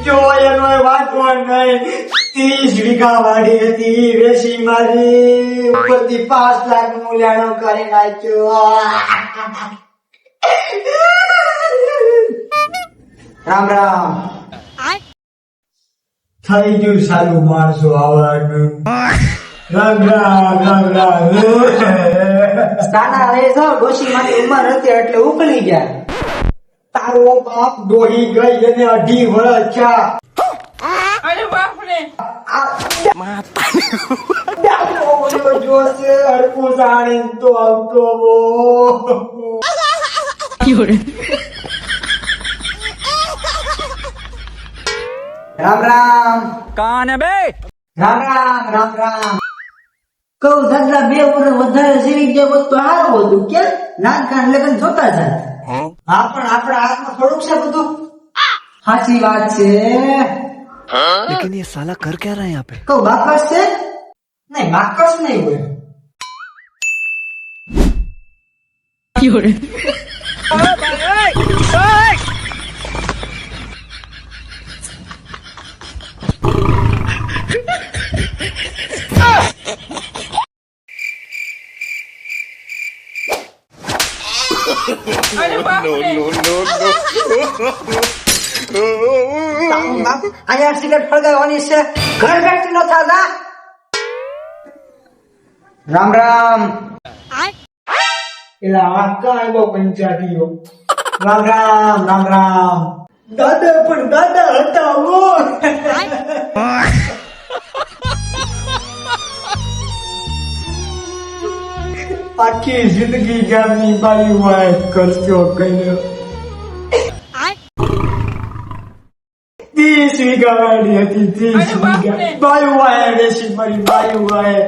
જો એનો વાંચવો નહીં. 30 વીઘા વાડી હતી, વેચી મારી ઉપરથી 5 લાખ મૂલ્યાનો કરી નાખ્યો. રામ રામ. થઈ ગયું સારું માણસો આવવાનું. રામ રામ રામ રામ. નાના રહે જાવ, ડોશી મારી ઉંમર હતી એટલે ઉકળી ગયા. તારો બાપ ડોહી ગઈ એને 2.5 વર્ષ થયા. અરે બાપ રે જોશે હડકું જાણીને તો આવતો. રામ રામ. કાને બે રામ રામ રામ રામ. કહું દાદા 2 વર્ષ વધારે જીવી ગયા હોત તો સારું હતું. કેમ નાનકાન લગન જોતા જાત. હા પણ આપણા હાથમાં થોડુંક છે બધું. સાચી વાત છે. लेकिन ये साला कर क्या रहा है यहाँ पे? કહું બાકસ છે. નહીં માકસ નહીં હોય. અરે બાપ રે અહીંયા સિગરેટ ફળગાવવાની છે. ઘર બેઠી ન થતા. રામ રામ. એલા આ કાંઈ બહુ પંચાયતીઓ. રામ રામ રામ રામ. દાદા પણ દાદા હતા હો. આખી જિંદગી ગામની બાઈ વાય કરશો કર્યો. 30 વીઘા વાડી હતી. 30 વીઘા બાયું વાય વેચી મારી બાયું વાય.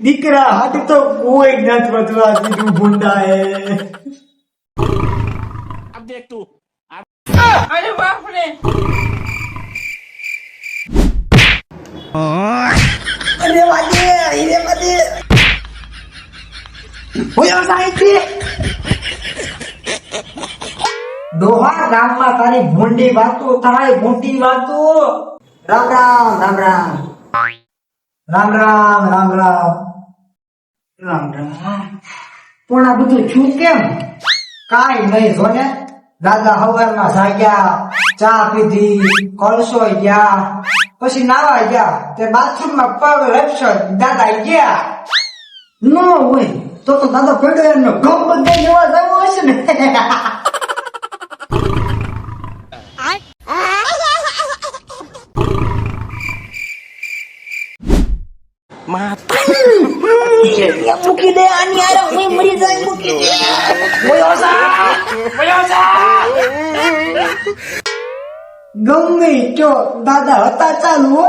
દીકરા હાથ તો કોઈ નથી વધવા દીધું ભૂંડાએ. અરે બાપ રે અરે વાગે હીરે વાગે. હોયા સાઈથી. ડોહા ગામમાં તારી ભૂંડી વાતો થાય. ભૂંડી વાતો. રામ રામ રામ રામ. રામ રામ રામ રામ. રામ રામ. પણ આ બધું છું કેમ? કાંઈ નહીં જો ને. દાદા હવારમાં જાગ્યા, ચા પીધી, કળશો ગયા, પછી નાવા ગયા. તે બાથરૂમમાં પગ રક્ષો દાદા ગયા. ન હોય તો દાદા પડ્યો એમનો ગમ બધા જેવા જવો હશે ને. મૂકી દે આની આરે હું મરી જાય. મૂકી દે. ગમે તો દાદા હતા ચાલુ હો.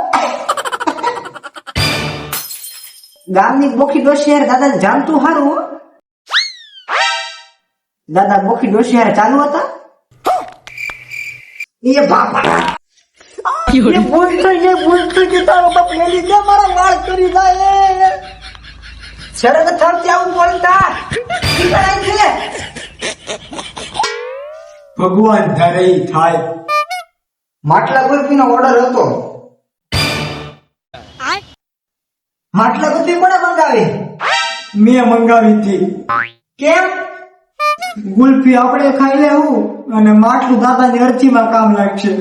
ગામની બોખી ડોશી હારે દાદા જાણતું હારું હો. દાદા બોખી ડોશી હારે ચાલુ હતા. એ બાપા ભૂલ થઈ ગઈ. તારો બાપ લઈ લીધા મારા વાળ કરી જાય. શરત થરતી આવું બોલતા. ઈ કરાય છે. ભગવાન ધારે ઈ થાય. માટલા ગુલ્ફીનો ઓર્ડર હતો. માટલા ગુલ્ફી કોણે મંગાવી? મેં મંગાવી હતી. કેમ? ગુલ્ફી આપણે ખાઈ લેવું અને માટલું દાદાની અરજીમાં કામ લાગશે.